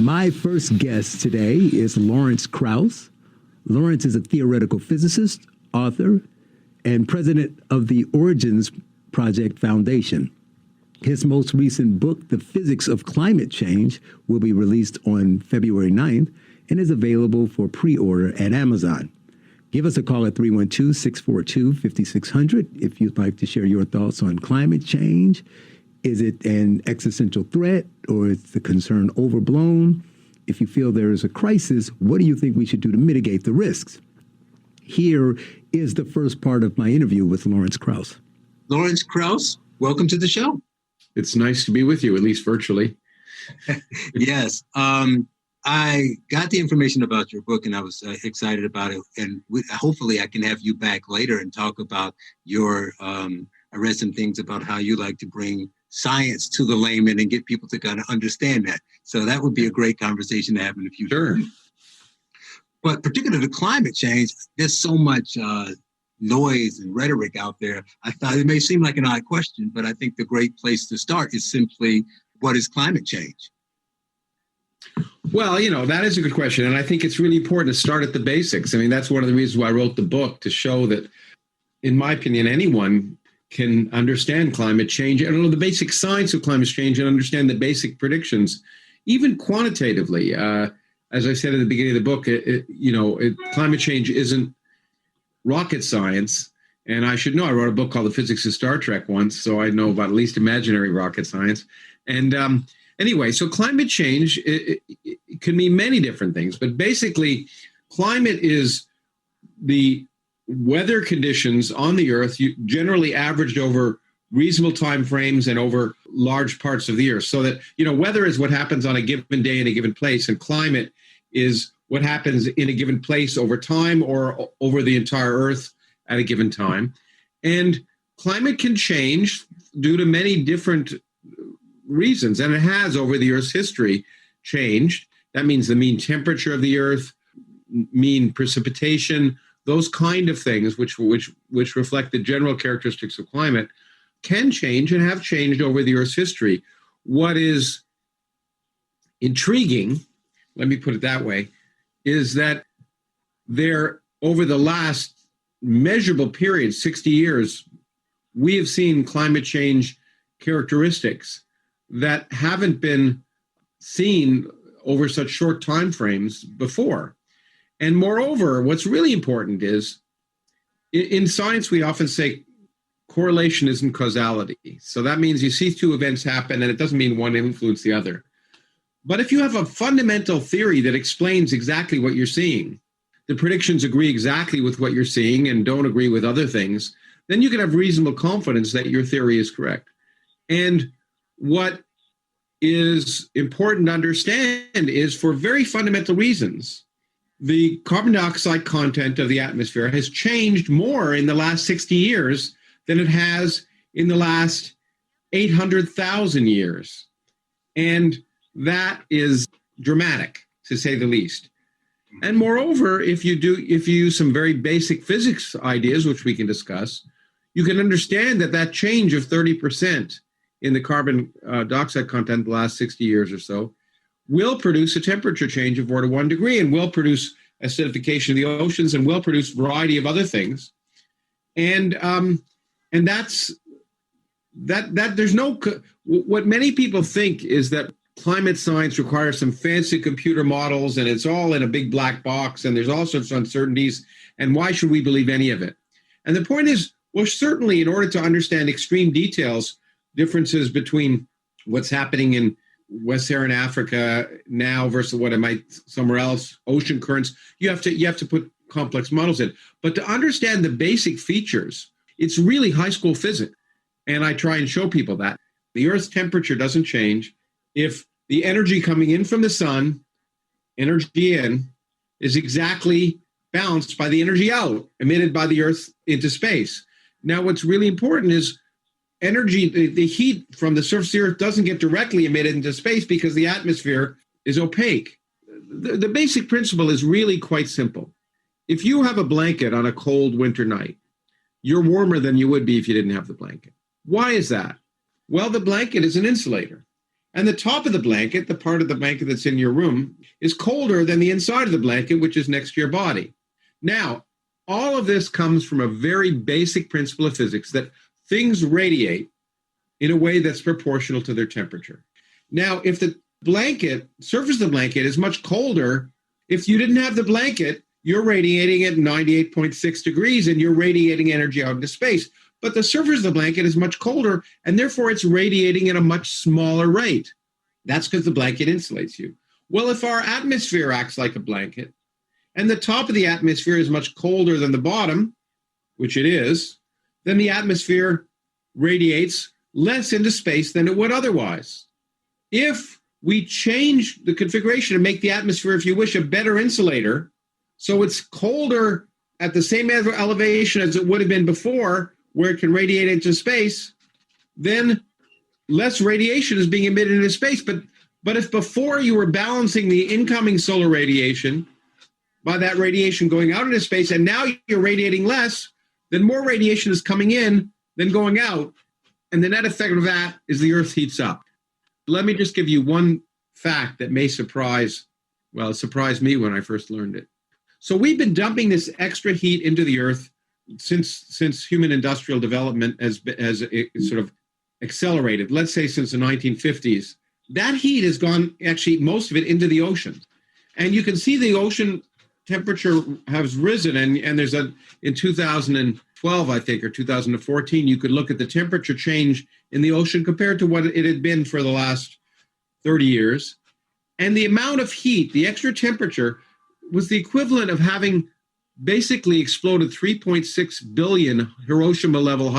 My first guest today is Lawrence Krauss. Lawrence is a theoretical physicist, author, and president of the Origins Project Foundation. His most recent book, The Physics of Climate Change, will be released on February 9th and is available for pre-order at Amazon. Give us a call at 312-642-5600 if you'd like to share your thoughts on climate change. Is it an existential threat, or is the concern overblown? If you feel there is a crisis, what do you think we should do to mitigate the risks? Here is the first part of my interview with Lawrence Krauss. Lawrence Krauss, welcome to the show. It's nice to be with you, at least virtually. Yes. I got the information about your book and I was excited about it. And hopefully I can have you back later and talk about your, I read some things about how you like to bring science to the layman and get people to kind of understand that. So that would be a great conversation to have in the future. Sure. But particularly the climate change, there's so much noise and rhetoric out there. I thought it may seem like an odd question, but I think the great place to start is simply, what is climate change? Well, that is a good question. And I think it's really important to start at the basics. I mean, that's one of the reasons why I wrote the book, to show that, in my opinion, anyone can understand climate change and know the basic science of climate change and understand the basic predictions, even quantitatively. As I said at the beginning of the book, climate change isn't rocket science. And I should know, I wrote a book called The Physics of Star Trek once, so I know about at least imaginary rocket science. And anyway, so climate change, it can mean many different things, but basically climate is the weather conditions on the Earth, generally averaged over reasonable time frames and over large parts of the Earth. So that, weather is what happens on a given day in a given place, and climate is what happens in a given place over time or over the entire Earth at a given time. And climate can change due to many different reasons, and it has over the Earth's history changed. That means the mean temperature of the Earth, mean precipitation, those kind of things which reflect the general characteristics of climate can change and have changed over the Earth's history. What is intriguing, let me put it that way, is that over the last measurable period, 60 years, we have seen climate change characteristics that haven't been seen over such short time frames before. And moreover, what's really important is, in science, we often say correlation isn't causality. So that means you see two events happen, and it doesn't mean one influenced the other. But if you have a fundamental theory that explains exactly what you're seeing, the predictions agree exactly with what you're seeing and don't agree with other things, then you can have reasonable confidence that your theory is correct. And what is important to understand is, for very fundamental reasons, the carbon dioxide content of the atmosphere has changed more in the last 60 years than it has in the last 800,000 years. And that is dramatic, to say the least. And moreover, if you use some very basic physics ideas, which we can discuss, you can understand that change of 30% in the carbon dioxide content the last 60 years or so will produce a temperature change of 4 to 1 degree, and will produce acidification of the oceans, and will produce a variety of other things. And that's that there's no, what many people think is that climate science requires some fancy computer models and it's all in a big black box and there's all sorts of uncertainties, and why should we believe any of it? And the point is, well, certainly in order to understand extreme details, differences between what's happening in West Saharan Africa now versus what it might somewhere else, ocean currents, you have to put complex models in. But to understand the basic features, it's really high school physics. And I try and show people that the Earth's temperature doesn't change if the energy coming in from the sun, energy in, is exactly balanced by the energy out, emitted by the Earth into space. Now, what's really important is energy, the heat from the surface of the Earth doesn't get directly emitted into space because the atmosphere is opaque. The basic principle is really quite simple. If you have a blanket on a cold winter night, you're warmer than you would be if you didn't have the blanket. Why is that? Well, the blanket is an insulator. And the top of the blanket, the part of the blanket that's in your room, is colder than the inside of the blanket, which is next to your body. Now, all of this comes from a very basic principle of physics that things radiate in a way that's proportional to their temperature. Now, if the surface of the blanket is much colder, if you didn't have the blanket, you're radiating at 98.6 degrees and you're radiating energy out into space. But the surface of the blanket is much colder and therefore it's radiating at a much smaller rate. That's because the blanket insulates you. Well, if our atmosphere acts like a blanket and the top of the atmosphere is much colder than the bottom, which it is, then the atmosphere radiates less into space than it would otherwise. If we change the configuration and make the atmosphere, if you wish, a better insulator, so it's colder at the same elevation as it would have been before, where it can radiate into space, then less radiation is being emitted into space. But if before you were balancing the incoming solar radiation by that radiation going out into space, and now you're radiating less, then more radiation is coming in than going out. And the net effect of that is the Earth heats up. Let me just give you one fact that may surprise, well, it surprised me when I first learned it. So we've been dumping this extra heat into the Earth since human industrial development has sort of accelerated, let's say since the 1950s. That heat has gone, actually, most of it into the ocean. And you can see the ocean temperature has risen. And there's in 2012, I think, or 2014, you could look at the temperature change in the ocean compared to what it had been for the last 30 years. And the amount of heat, the extra temperature, was the equivalent of having basically exploded 3.6 billion Hiroshima-level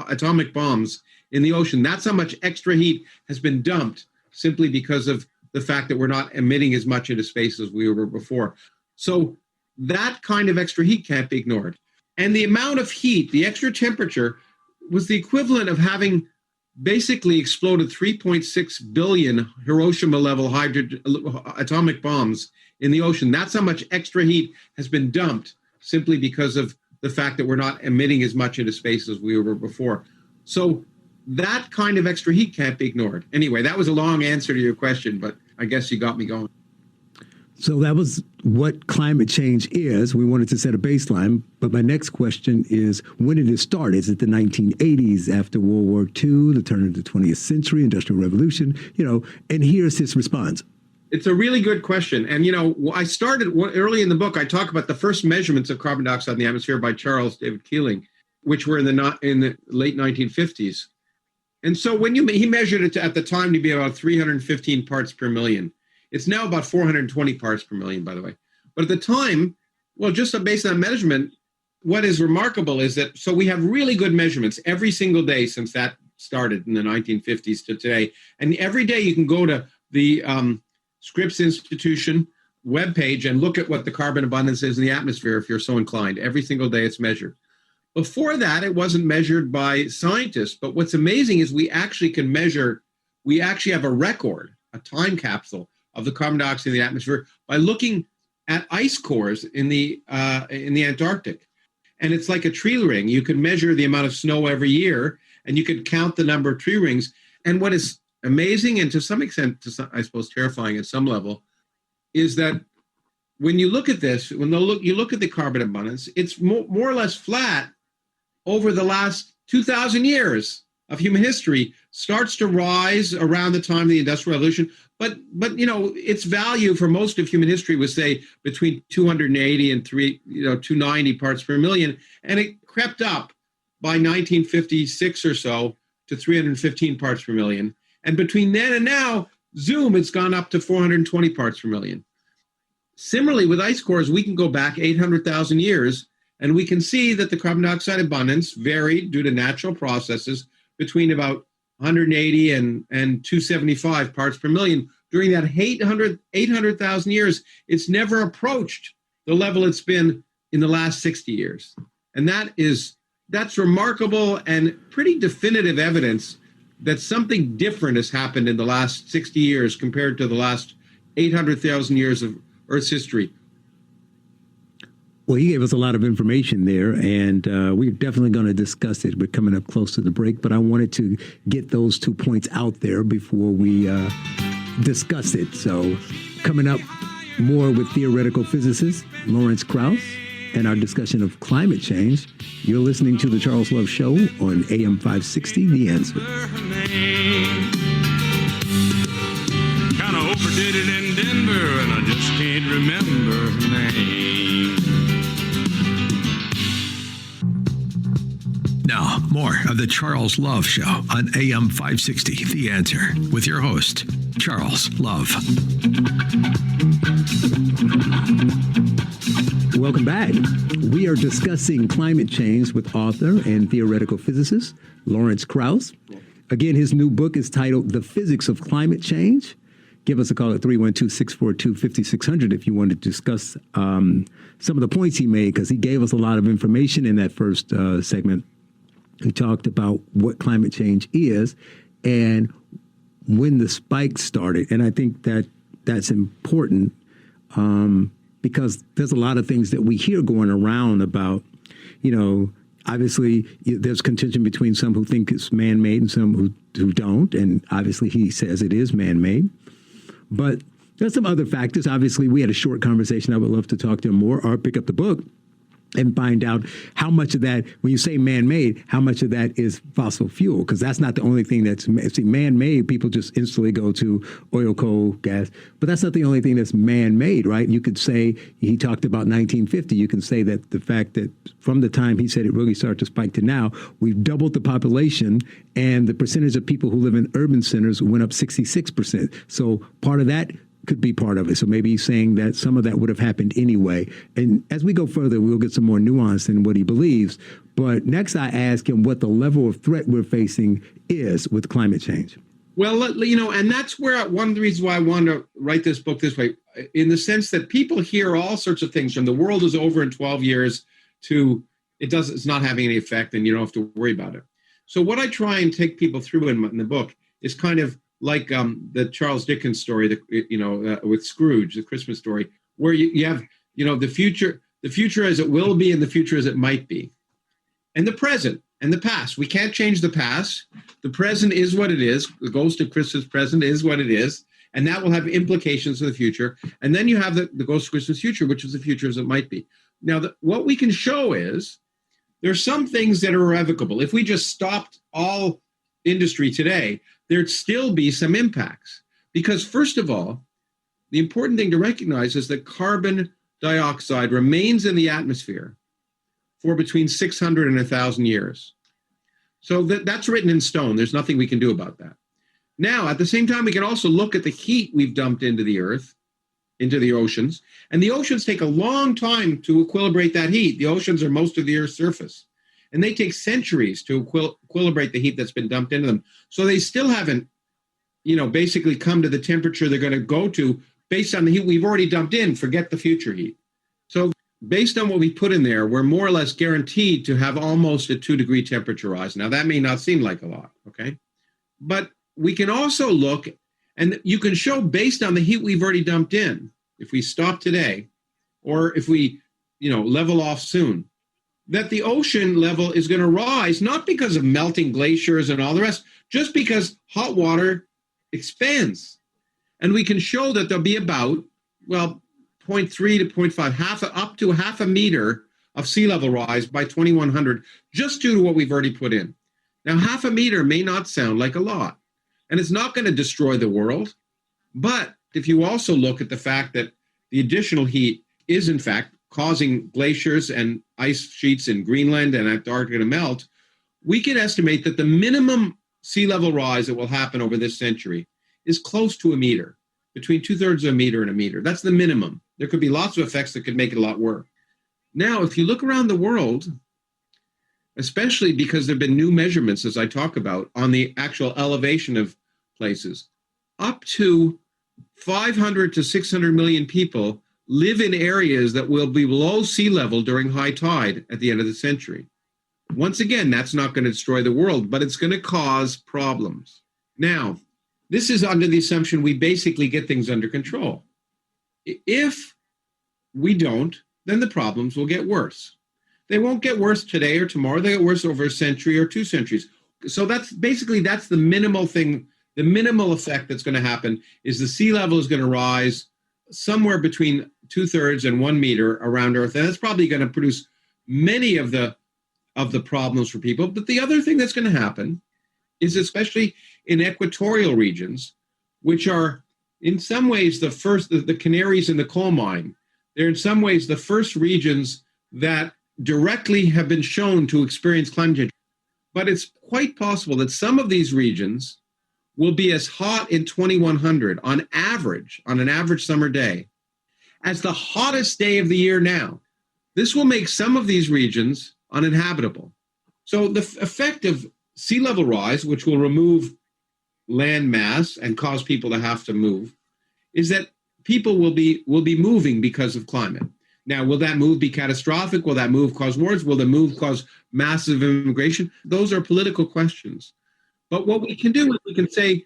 atomic bombs in the ocean. That's how much extra heat has been dumped simply because of the fact that we're not emitting as much into space as we were before. So that kind of extra heat can't be ignored. And the amount of heat, the extra temperature, was the equivalent of having basically exploded 3.6 billion Hiroshima-level atomic bombs in the ocean. That's how much extra heat has been dumped simply because of the fact that we're not emitting as much into space as we were before. So that kind of extra heat can't be ignored. Anyway, that was a long answer to your question, but I guess you got me going. So that was what climate change is. We wanted to set a baseline. But my next question is, when did it start? Is it the 1980s, after World War II, the turn of the 20th century, Industrial Revolution? And here's his response. It's a really good question. And, I started early in the book, I talk about the first measurements of carbon dioxide in the atmosphere by Charles David Keeling, which were in the late 1950s. And so when he measured it at the time to be about 315 parts per million. It's now about 420 parts per million, by the way. But at the time, well, just based on that measurement, what is remarkable is that, so we have really good measurements every single day since that started in the 1950s to today. And every day you can go to the Scripps Institution webpage and look at what the carbon abundance is in the atmosphere if you're so inclined. Every single day it's measured. Before that, it wasn't measured by scientists. But what's amazing is we actually have a record, a time capsule of the carbon dioxide in the atmosphere by looking at ice cores in the Antarctic. And it's like a tree ring. You can measure the amount of snow every year, and you can count the number of tree rings. And what is amazing, and to some extent, I suppose terrifying at some level, is that when you look at this, you look at the carbon abundance, it's more or less flat over the last 2,000 years of human history. Starts to rise around the time of the Industrial Revolution, but its value for most of human history was, say, between 280 and 290 parts per million, and it crept up by 1956 or so to 315 parts per million. And between then and now, zoom, it's gone up to 420 parts per million. Similarly, with ice cores, we can go back 800,000 years, and we can see that the carbon dioxide abundance varied due to natural processes between about 180 and 275 parts per million. During that 800,000 years, it's never approached the level it's been in the last 60 years. And that's remarkable and pretty definitive evidence that something different has happened in the last 60 years compared to the last 800,000 years of Earth's history. Well, he gave us a lot of information there, and we're definitely going to discuss it. We're coming up close to the break, but I wanted to get those 2 points out there before we discuss it. So coming up, more with theoretical physicist Lawrence Krauss and our discussion of climate change. You're listening to The Charles Love Show on AM 560, The Answer. Kind of overdid it in Denver, and I just can't remember her name. Now, more of The Charles Love Show on AM 560, The Answer, with your host, Charles Love. Welcome back. We are discussing climate change with author and theoretical physicist Lawrence Krauss. Again, his new book is titled The Physics of Climate Change. Give us a call at 312-642-5600 if you want to discuss some of the points he made, because he gave us a lot of information in that first segment. He talked about what climate change is and when the spike started. And I think that that's important because there's a lot of things that we hear going around about, obviously there's contention between some who think it's man-made and some who don't. And obviously he says it is man-made. But there's some other factors. Obviously, we had a short conversation. I would love to talk to him more or pick up the book and find out how much of that, when you say man-made, how much of that is fossil fuel? Because that's not the only thing that's man-made. People just instantly go to oil, coal, gas. But that's not the only thing that's man-made, right? You could say, he talked about 1950. You can say that the fact that from the time he said it really started to spike to now, we've doubled the population and the percentage of people who live in urban centers went up 66%. So part of that could be part of it. So maybe he's saying that some of that would have happened anyway. And as we go further, we'll get some more nuance in what he believes. But next, I ask him what the level of threat we're facing is with climate change. Well, and that's where one of the reasons why I wanted to write this book this way, in the sense that people hear all sorts of things from the world is over in 12 years to it's not having any effect and you don't have to worry about it. So what I try and take people through in the book is kind of like the Charles Dickens story, with Scrooge, the Christmas story, where you have, the future as it will be and the future as it might be. And the present and the past. We can't change the past. The present is what it is. The ghost of Christmas present is what it is. And that will have implications for the future. And then you have the ghost of Christmas future, which is the future as it might be. Now, what we can show is there's some things that are irrevocable. If we just stopped all industry today, there'd still be some impacts. Because first of all, the important thing to recognize is that carbon dioxide remains in the atmosphere for between 600 and 1,000 years. So that's written in stone. There's nothing we can do about that. Now, at the same time, we can also look at the heat we've dumped into the earth, into the oceans. And the oceans take a long time to equilibrate that heat. The oceans are most of the Earth's surface. And they take centuries to equilibrate the heat that's been dumped into them. So they still haven't, basically come to the temperature they're going to go to based on the heat we've already dumped in. Forget the future heat. So based on what we put in there, we're more or less guaranteed to have almost a 2-degree temperature rise. Now, that may not seem like a lot, okay? But we can also look, and you can show based on the heat we've already dumped in, if we stop today, or if we, level off soon, that the ocean level is going to rise, not because of melting glaciers and all the rest, just because hot water expands. And we can show that there'll be about, 0.3 to 0.5, up to half a meter of sea level rise by 2100, just due to what we've already put in. Now, half a meter may not sound like a lot, and it's not going to destroy the world. But if you also look at the fact that the additional heat is, in fact, causing glaciers and ice sheets in Greenland and Antarctica to melt, we can estimate that the minimum sea level rise that will happen over this century is close to a meter, between 2/3 of a meter and a meter. That's the minimum. There could be lots of effects that could make it a lot worse. Now, if you look around the world, especially because there have been new measurements, as I talk about, on the actual elevation of places, up to 500 to 600 million people live in areas that will be below sea level during high tide at the end of the century. Once again, that's not going to destroy the world, but it's going to cause problems. Now, this is under the assumption we basically get things under control. If we don't, then the problems will get worse. They won't get worse today or tomorrow. They get worse over a century or 2 centuries. So that's the minimal thing. The minimal effect that's going to happen is the sea level is going to rise somewhere between 2/3 and 1 meter around Earth. And that's probably going to produce many of the problems for people. But the other thing that's going to happen is, especially in equatorial regions, which are in some ways the canaries in the coal mine, they're in some ways the first regions that directly have been shown to experience climate change. But it's quite possible that some of these regions will be as hot in 2100 on an average summer day, as the hottest day of the year now. This will make some of these regions uninhabitable. So the effect of sea level rise, which will remove land mass and cause people to have to move, is that people will be moving because of climate. Now, will that move be catastrophic? Will that move cause wars? Will the move cause massive immigration? Those are political questions. But what we can do is we can say,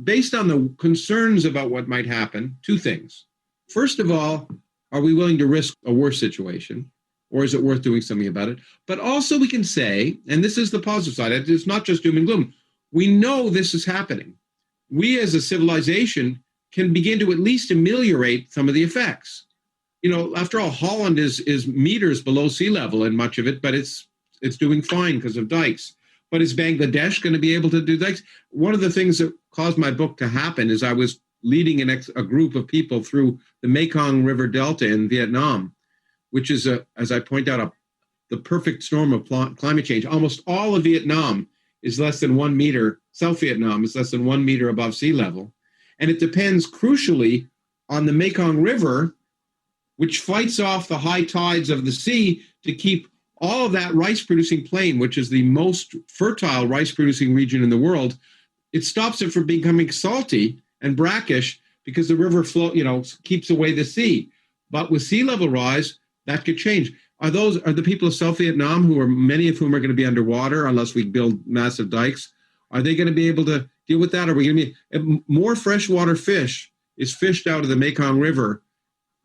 based on the concerns about what might happen, 2 things. First of all, are we willing to risk a worse situation? Or is it worth doing something about it? But also we can say, and this is the positive side, it's not just doom and gloom. We know this is happening. We as a civilization can begin to at least ameliorate some of the effects. You know, after all, Holland is meters below sea level in much of it, but it's doing fine because of dikes. But is Bangladesh going to be able to do dikes? One of the things that caused my book to happen is I was leading a group of people through the Mekong River Delta in Vietnam, which is, as I point out, the perfect storm of climate change. Almost all of Vietnam is less than 1 meter. South Vietnam is less than 1 meter above sea level. And it depends crucially on the Mekong River, which fights off the high tides of the sea to keep all of that rice-producing plain, which is the most fertile rice-producing region in the world. It stops it from becoming salty and brackish because the river flow, keeps away the sea. But with sea level rise, that could change. Are the people of South Vietnam, many of whom are going to be underwater unless we build massive dikes, are they going to be able to deal with that? Are we going to be more freshwater fish is fished out of the Mekong River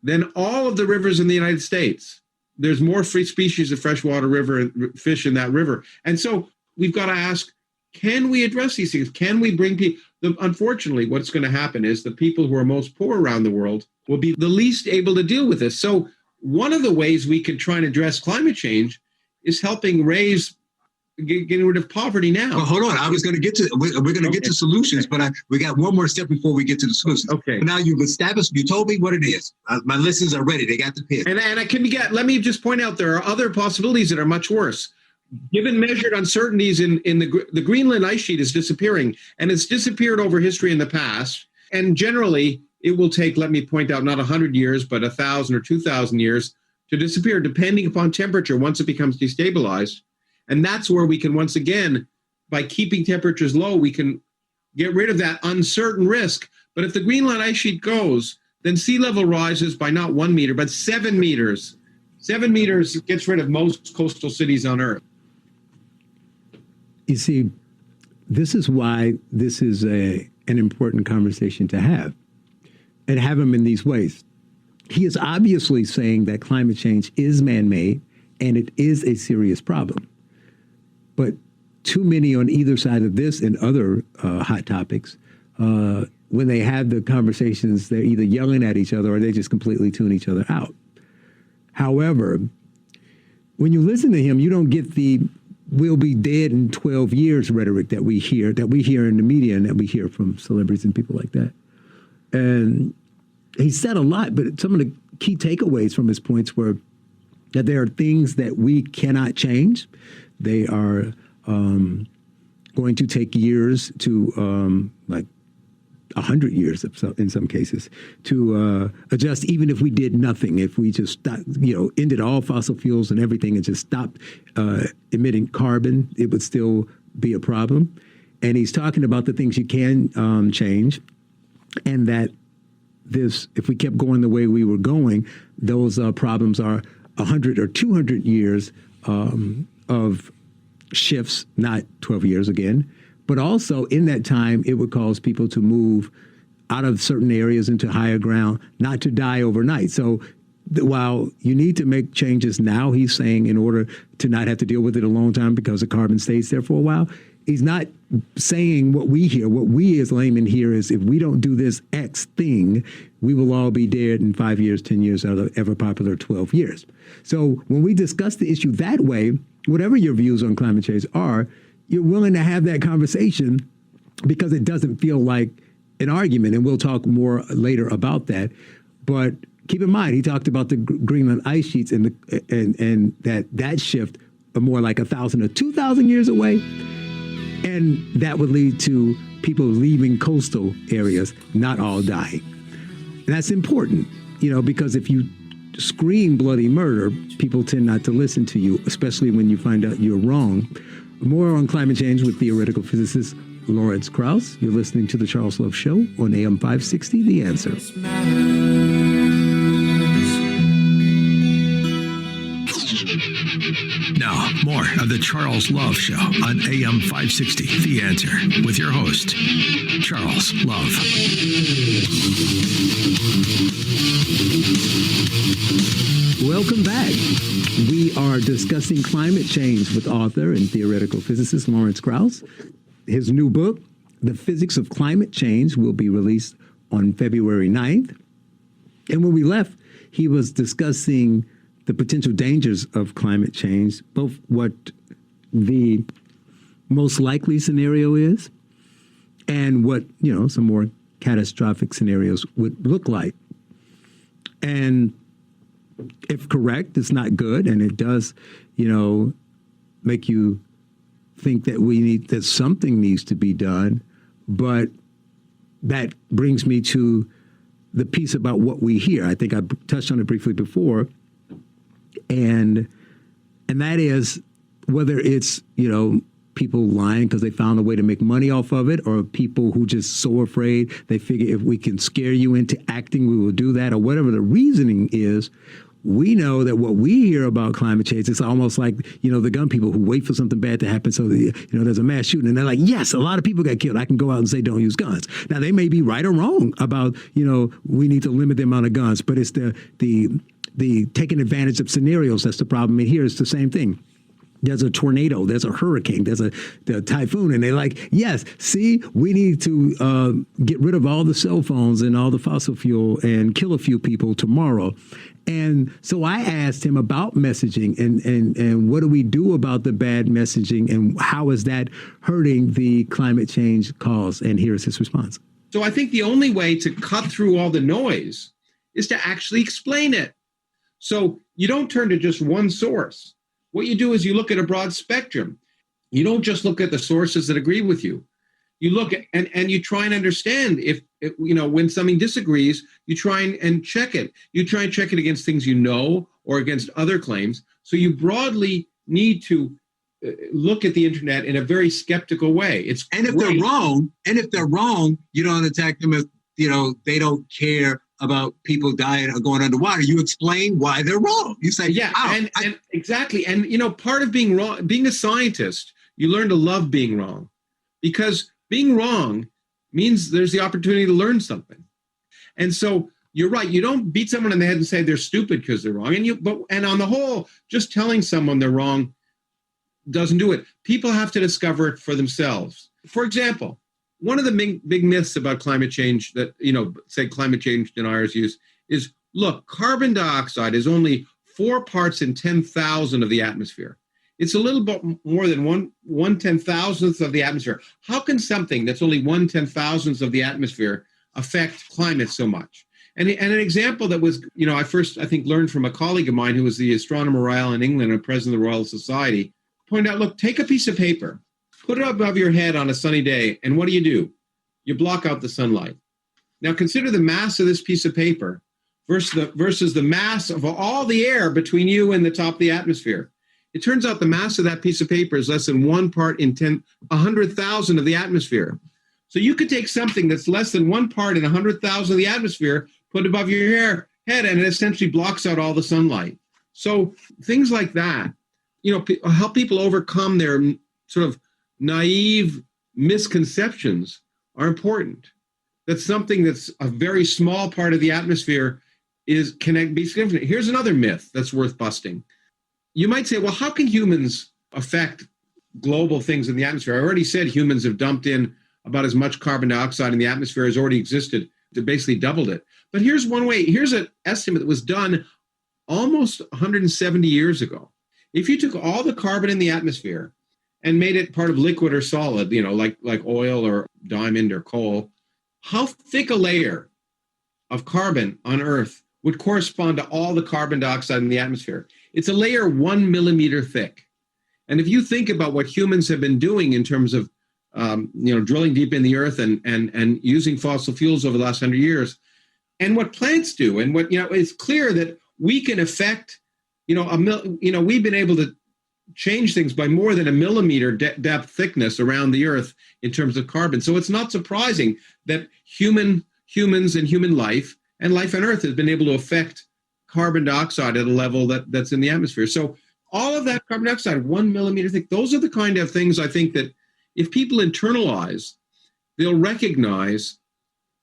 than all of the rivers in the United States? There's more free species of freshwater river fish in that river. And so we've got to ask, can we address these things? Can we bring people? Unfortunately, what's going to happen is the people who are most poor around the world will be the least able to deal with this. So one of the ways we can try and address climate change is helping getting rid of poverty now. Well, hold on. I was going to get to, we're going to get to solutions, but we got one more step before we get to the solutions. Okay. But now you've established, you told me what it is. My listeners are ready. They got the pen. And let me just point out, there are other possibilities that are much worse. Given measured uncertainties in the Greenland ice sheet is disappearing, and it's disappeared over history in the past. And generally, it will take, let me point out, not 100 years, but 1,000 or 2,000 years to disappear, depending upon temperature once it becomes destabilized. And that's where we can, once again, by keeping temperatures low, we can get rid of that uncertain risk. But if the Greenland ice sheet goes, then sea level rises by not 1 meter, but 7 meters. 7 meters gets rid of most coastal cities on Earth. You see, this is why this is an important conversation to have, and have them in these ways. He is obviously saying that climate change is man-made, and it is a serious problem. But too many on either side of this and other hot topics, when they have the conversations, they're either yelling at each other or they just completely tune each other out. However, when you listen to him, you don't get the "we'll be dead in 12 years" rhetoric that we hear in the media and that we hear from celebrities and people like that. And he said a lot, but some of the key takeaways from his points were that there are things that we cannot change. They are going to take years to, like 100 years in some cases, to adjust, even if we did nothing. If we just stopped, ended all fossil fuels and everything and just stopped emitting carbon, it would still be a problem. And he's talking about the things you can change, and that if we kept going the way we were going, those problems are 100 or 200 years of shifts, not 12 years again. But also in that time, it would cause people to move out of certain areas into higher ground, not to die overnight. So while you need to make changes now, he's saying, in order to not have to deal with it a long time because the carbon stays there for a while, he's not saying what we hear. What we as laymen hear is, if we don't do this X thing, we will all be dead in 5 years, 10 years, or the ever popular 12 years. So when we discuss the issue that way, whatever your views on climate change are, you're willing to have that conversation because it doesn't feel like an argument. And we'll talk more later about that. But keep in mind, he talked about the Greenland ice sheets and that shift are more like 1,000 or 2,000 years away. And that would lead to people leaving coastal areas, not all dying. And that's important, because if you scream bloody murder, people tend not to listen to you, especially when you find out you're wrong. More on climate change with theoretical physicist Lawrence Krauss. You're listening to The Charles Love Show on AM 560, The Answer. Now, more of The Charles Love Show on AM 560, The Answer, with your host, Charles Love. Welcome back. We are discussing climate change with author and theoretical physicist Lawrence Krauss. His new book, The Physics of Climate Change, will be released on February 9th. And when we left, he was discussing the potential dangers of climate change, both what the most likely scenario is and what, some more catastrophic scenarios would look like. And if correct, it's not good, and it does, make you think that something needs to be done. But that brings me to the piece about what we hear. I think I touched on it briefly before, and that is whether it's people lying because they found a way to make money off of it, or people who just so afraid they figure if we can scare you into acting, we will do that, or whatever the reasoning is. We know that what we hear about climate change is almost like, the gun people who wait for something bad to happen. So, there's a mass shooting and they're like, yes, a lot of people got killed. I can go out and say, don't use guns. Now, they may be right or wrong about, we need to limit the amount of guns, but it's the taking advantage of scenarios. That's the problem. And here it's the same thing. There's a tornado, there's a hurricane, there's a typhoon, and they're like, yes, see, we need to get rid of all the cell phones and all the fossil fuel and kill a few people tomorrow. And so I asked him about messaging and what do we do about the bad messaging and how is that hurting the climate change cause? And here's his response. So I think the only way to cut through all the noise is to actually explain it. So you don't turn to just one source. What you do is you look at a broad spectrum. You don't just look at the sources that agree with you. You look at, and you try and understand if when something disagrees, you try and check it. You try and check it against things or against other claims. So you broadly need to look at the internet in a very skeptical way. If they're wrong, you don't attack them if they don't care about people dying or going underwater. You explain why they're wrong. You say, and exactly. And, part of being wrong, being a scientist, you learn to love being wrong, because being wrong means there's the opportunity to learn something. And so you're right. You don't beat someone in the head and say they're stupid because they're wrong. And on the whole, just telling someone they're wrong doesn't do it. People have to discover it for themselves. For example, one of the big myths about climate change that, say climate change deniers use is, look, carbon dioxide is only 4 parts in 10,000 of the atmosphere. It's a little bit more than one 10,000th of the atmosphere. How can something that's only 1 10,000th of the atmosphere affect climate so much? And an example that was, I first, I think, learned from a colleague of mine who was the Astronomer Royal in England and president of the Royal Society, pointed out, look, take a piece of paper, put it above your head on a sunny day, and what do? You block out the sunlight. Now consider the mass of this piece of paper versus the mass of all the air between you and the top of the atmosphere. It turns out the mass of that piece of paper is less than 1 part in 100,000 of the atmosphere. So you could take something that's less than 1 part in 100,000 of the atmosphere, put it above your head, and it essentially blocks out all the sunlight. So things like that, help people overcome their sort of naive misconceptions are important. That something that's a very small part of the atmosphere can be significant. Here's another myth that's worth busting. You might say, well, how can humans affect global things in the atmosphere? I already said humans have dumped in about as much carbon dioxide in the atmosphere as already existed. They basically doubled it. But here's one way. Here's an estimate that was done almost 170 years ago. If you took all the carbon in the atmosphere and made it part of liquid or solid, like oil or diamond or coal, how thick a layer of carbon on Earth would correspond to all the carbon dioxide in the atmosphere? It's a layer 1 millimeter thick. And if you think about what humans have been doing in terms of drilling deep in the earth and using fossil fuels over the last 100 years, and what plants do, and what it's clear that we can affect, we've been able to change things by more than a millimeter depth thickness around the earth in terms of carbon. So it's not surprising that humans and human life and life on Earth has been able to affect carbon dioxide at a level that's in the atmosphere. So all of that carbon dioxide, 1 millimeter thick, those are the kind of things I think that if people internalize, they'll recognize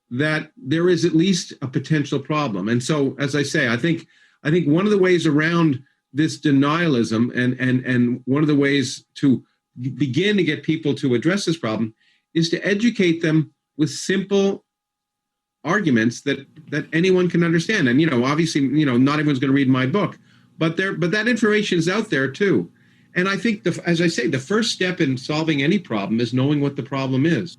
that there is at least a potential problem. And so, as I say, I think one of the ways around this denialism and one of the ways to begin to get people to address this problem is to educate them with simple arguments that anyone can understand. And, obviously, not everyone's going to read my book, but that information is out there too. And I think, as I say, the first step in solving any problem is knowing what the problem is.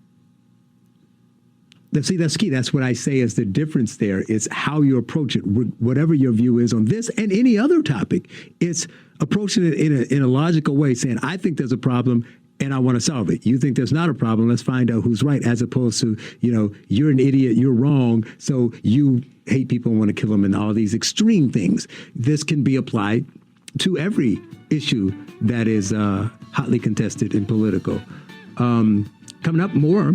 See, that's key. That's what I say is the difference there. It's how you approach it, whatever your view is on this and any other topic. It's approaching it in a logical way, saying, I think there's a problem and I want to solve it. You think there's not a problem. Let's find out who's right, as opposed to, you're an idiot, you're wrong, so you hate people and want to kill them and all these extreme things. This can be applied to every issue that is hotly contested and political. Coming up, more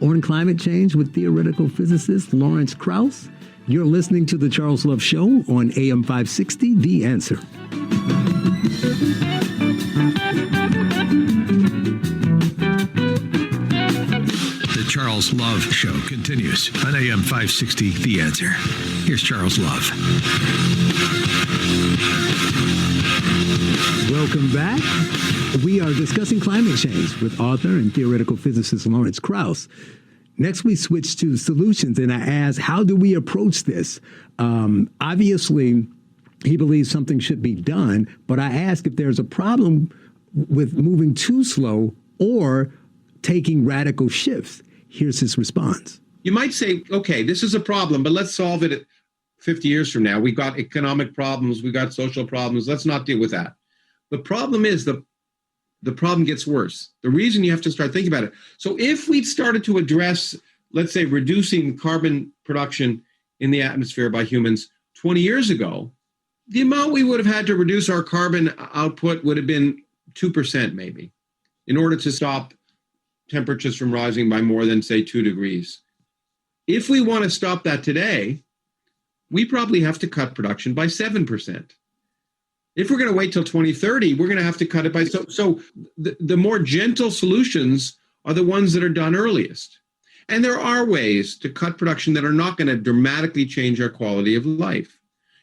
on climate change with theoretical physicist Lawrence Krauss. You're listening to The Charles Love Show on AM 560, The Answer. The Charles Love Show continues on AM 560, The Answer. Here's Charles Love. Welcome back. We are discussing climate change with author and theoretical physicist Lawrence Krauss. Next, we switch to solutions, and I ask, how do we approach this? Obviously, he believes something should be done, but I ask if there's a problem with moving too slow or taking radical shifts. Here's his response. You might say, okay, this is a problem, but let's solve it 50 years from now. We've got economic problems, we've got social problems. Let's not deal with that. The problem is the problem gets worse. The reason you have to start thinking about it. So if we'd started to address, let's say, reducing carbon production in the atmosphere by humans 20 years ago, the amount we would have had to reduce our carbon output would have been 2% maybe, in order to stop temperatures from rising by more than, say, 2 degrees. If we want to stop that today, we probably have to cut production by 7%. If we're going to wait till 2030, we're going to have to cut it by... So the more gentle solutions are the ones that are done earliest. And there are ways to cut production that are not going to dramatically change our quality of life.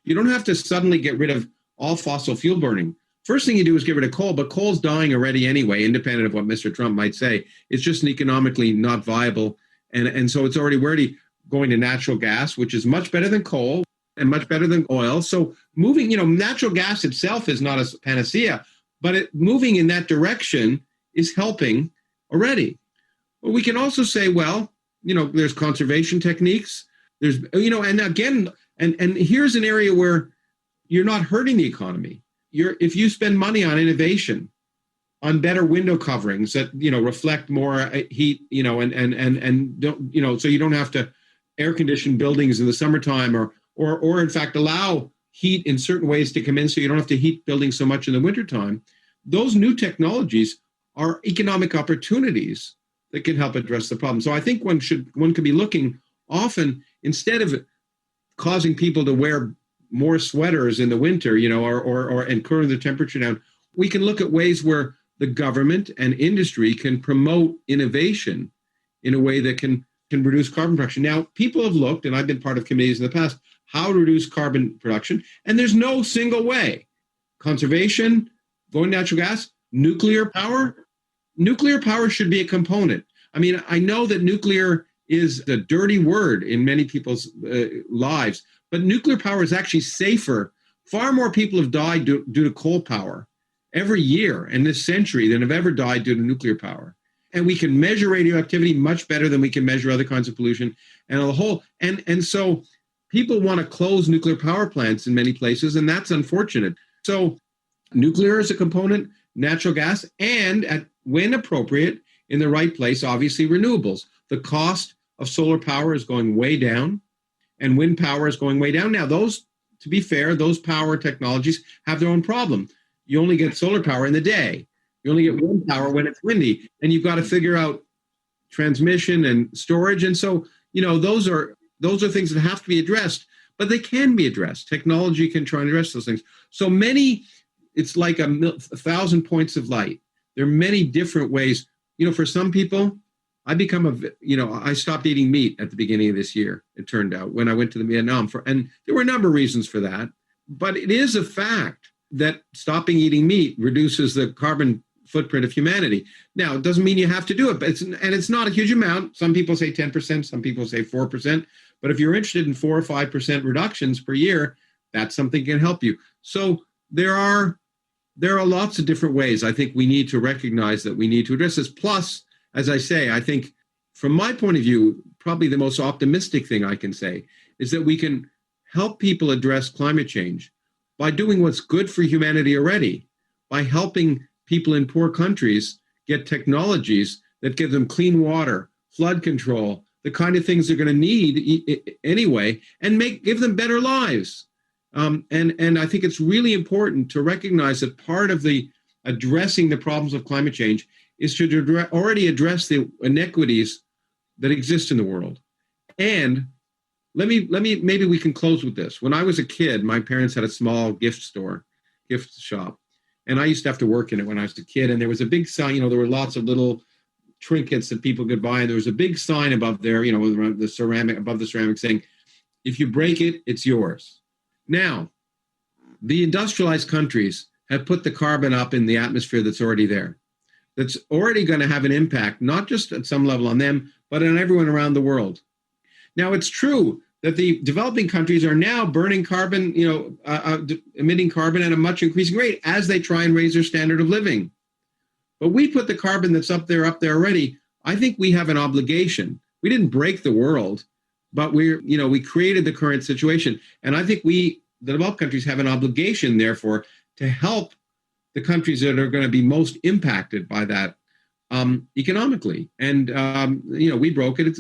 You don't have to suddenly get rid of all fossil fuel burning. First thing you do is get rid of coal, but coal's dying already anyway, independent of what Mr. Trump might say. It's just economically not viable. And so we're already going to natural gas, which is much better than coal and much better than oil. So moving, natural gas itself is not a panacea, but moving in that direction is helping already. But we can also say, well, there's conservation techniques. There's, and again, and here's an area where you're not hurting the economy. If you spend money on innovation, on better window coverings that, reflect more heat, and don't, so you don't have to air condition buildings in the summertime or in fact allow heat in certain ways to come in so you don't have to heat buildings so much in the wintertime. Those new technologies are economic opportunities that can help address the problem. So I think one could be looking often, instead of causing people to wear more sweaters in the winter, and cooling the temperature down, we can look at ways where the government and industry can promote innovation in a way that can reduce carbon production. Now, people have looked, and I've been part of committees in the past, how to reduce carbon production. And there's no single way. Conservation, going natural gas, nuclear power. Nuclear power should be a component. I mean, I know that nuclear is a dirty word in many people's lives, but nuclear power is actually safer. Far more people have died due to coal power every year in this century than have ever died due to nuclear power. And we can measure radioactivity much better than we can measure other kinds of pollution. And a whole and so people want to close nuclear power plants in many places, and that's unfortunate. So nuclear is a component, natural gas, and when appropriate, in the right place, obviously renewables. The cost of solar power is going way down, and wind power is going way down. Now, those, to be fair, those power technologies have their own problem. You only get solar power in the day. You only get wind power when it's windy, and you've got to figure out transmission and storage. And so, those are things that have to be addressed, but they can be addressed. Technology can try and address those things. So many, it's like 1,000 points of light. There are many different ways. For some people, I stopped eating meat at the beginning of this year, it turned out, when I went to the Vietnam. And there were a number of reasons for that. But it is a fact that stopping eating meat reduces the carbon footprint of humanity. Now, it doesn't mean you have to do it, but it's not a huge amount. Some people say 10%, some people say 4%. But if you're interested in 4 or 5% reductions per year, that's something that can help you. So there are lots of different ways I think we need to recognize that we need to address this. Plus, as I say, I think from my point of view, probably the most optimistic thing I can say is that we can help people address climate change by doing what's good for humanity already, by helping people in poor countries get technologies that give them clean water, flood control, the kind of things they're going to need anyway, and give them better lives. And I think it's really important to recognize that part of the addressing the problems of climate change is to already address the inequities that exist in the world. And maybe we can close with this. When I was a kid, my parents had a small gift shop, and I used to have to work in it when I was a kid. And there was a big sign, there were lots of little trinkets that people could buy. And there was a big sign above there, above the ceramic saying, if you break it, it's yours. Now, the industrialized countries have put the carbon up in the atmosphere that's already there. That's already going to have an impact, not just at some level on them, but on everyone around the world. Now, it's true that the developing countries are now burning carbon, emitting carbon at a much increasing rate as they try and raise their standard of living. But we put the carbon that's up there already. I think we have an obligation. We didn't break the world, but we created the current situation. And I think the developed countries, have an obligation, therefore, to help the countries that are going to be most impacted by that economically. And, we broke it. It's,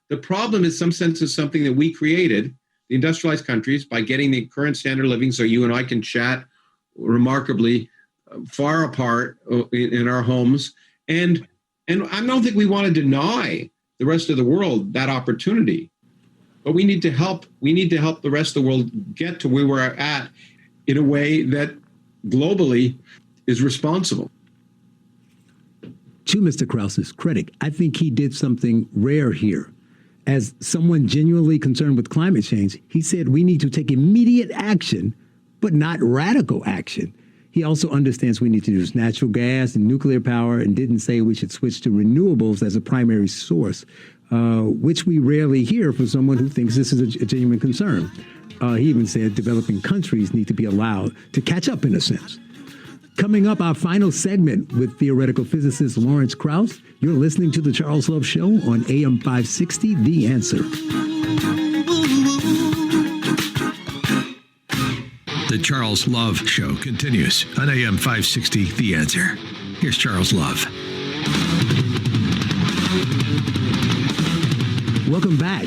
the problem is some sense of something that we created, the industrialized countries, by getting the current standard of living so you and I can chat remarkably far apart in our homes. And I don't think we want to deny the rest of the world that opportunity, but we need to help the rest of the world get to where we're at in a way that globally is responsible. To Mr. Krauss's credit, I think he did something rare here. As someone genuinely concerned with climate change, he said we need to take immediate action, but not radical action. He also understands we need to use natural gas and nuclear power, and didn't say we should switch to renewables as a primary source, which we rarely hear from someone who thinks this is a genuine concern. He even said developing countries need to be allowed to catch up in a sense. Coming up, our final segment with theoretical physicist Lawrence Krauss. You're listening to The Charles Love Show on AM 560, The Answer. The Charles Love Show continues on AM 560, The Answer. Here's Charles Love. Welcome back.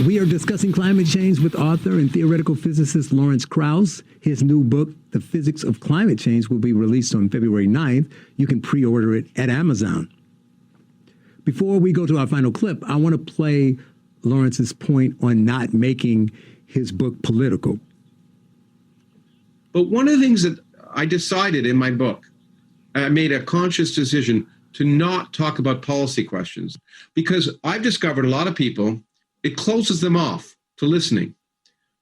We are discussing climate change with author and theoretical physicist Lawrence Krauss. His new book, The Physics of Climate Change, will be released on February 9th. You can pre-order it at Amazon. Before we go to our final clip, I want to play Lawrence's point on not making his book political. But one of the things that I decided in my book, I made a conscious decision to not talk about policy questions, because I've discovered a lot of people, it closes them off to listening.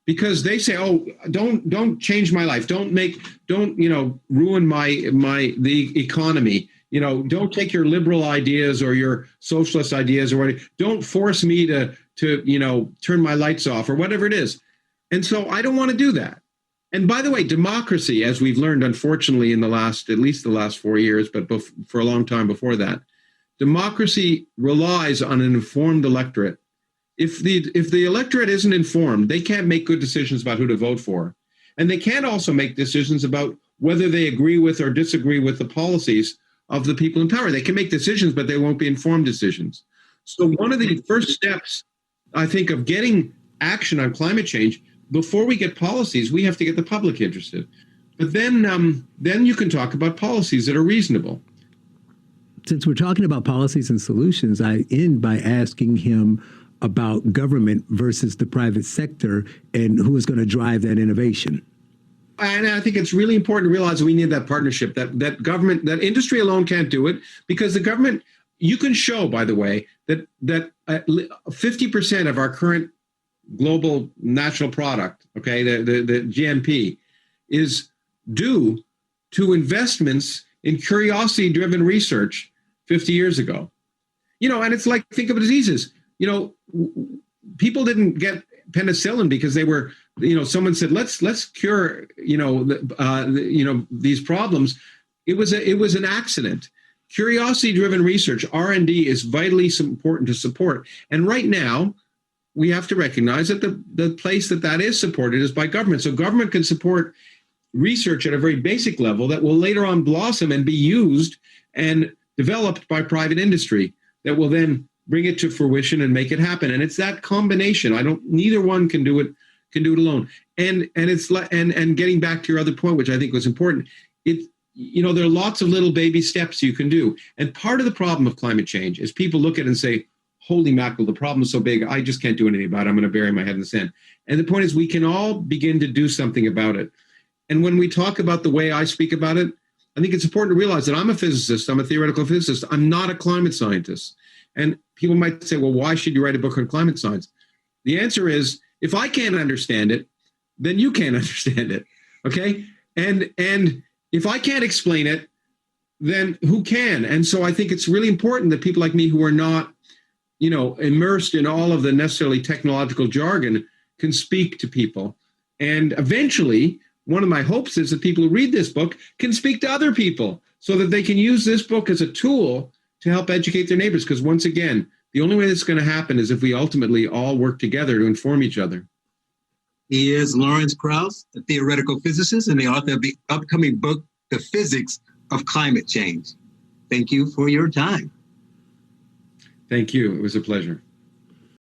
because they say, "Oh, don't change my life. Don't ruin the economy. Don't take your liberal ideas or your socialist ideas or whatever. Don't force me to turn my lights off or whatever it is." And so I don't want to do that. And by the way, democracy, as we've learned, unfortunately, in at least the last 4 years, but for a long time before that, democracy relies on an informed electorate. If the electorate isn't informed, they can't make good decisions about who to vote for. And they can't also make decisions about whether they agree with or disagree with the policies of the people in power. They can make decisions, but they won't be informed decisions. So one of the first steps, I think, of getting action on climate change, before we get policies, we have to get the public interested. But then you can talk about policies that are reasonable. Since we're talking about policies and solutions, I end by asking him about government versus the private sector and who is going to drive that innovation. And I think it's really important to realize we need that partnership, that government, that industry alone can't do it, because the government, you can show, by the way, that 50% of our current global national product, okay, the GNP, is due to investments in curiosity-driven research 50 years ago. And it's like, think of diseases. People didn't get penicillin because they were, someone said, let's cure, these problems. It was an accident. Curiosity-driven research, R&D, is vitally important to support. And right now, we have to recognize that the place that is supported is by government. So government can support research at a very basic level that will later on blossom and be used and developed by private industry that will then bring it to fruition and make it happen. And it's that combination. Neither one can do it alone. And getting back to your other point, which I think was important, there are lots of little baby steps you can do. And part of the problem of climate change is people look at it and say, holy mackerel, the problem is so big, I just can't do anything about it. I'm going to bury my head in the sand. And the point is, we can all begin to do something about it. And when we talk about the way I speak about it, I think it's important to realize that I'm a physicist. I'm a theoretical physicist. I'm not a climate scientist. And people might say, well, why should you write a book on climate science? The answer is, if I can't understand it, then you can't understand it. Okay? And if I can't explain it, then who can? And so I think it's really important that people like me who are not immersed in all of the necessarily technological jargon can speak to people. And eventually, one of my hopes is that people who read this book can speak to other people so that they can use this book as a tool to help educate their neighbors. Because once again, the only way that's going to happen is if we ultimately all work together to inform each other. He is Lawrence Krauss, a theoretical physicist and the author of the upcoming book, The Physics of Climate Change. Thank you for your time. Thank you. It was a pleasure.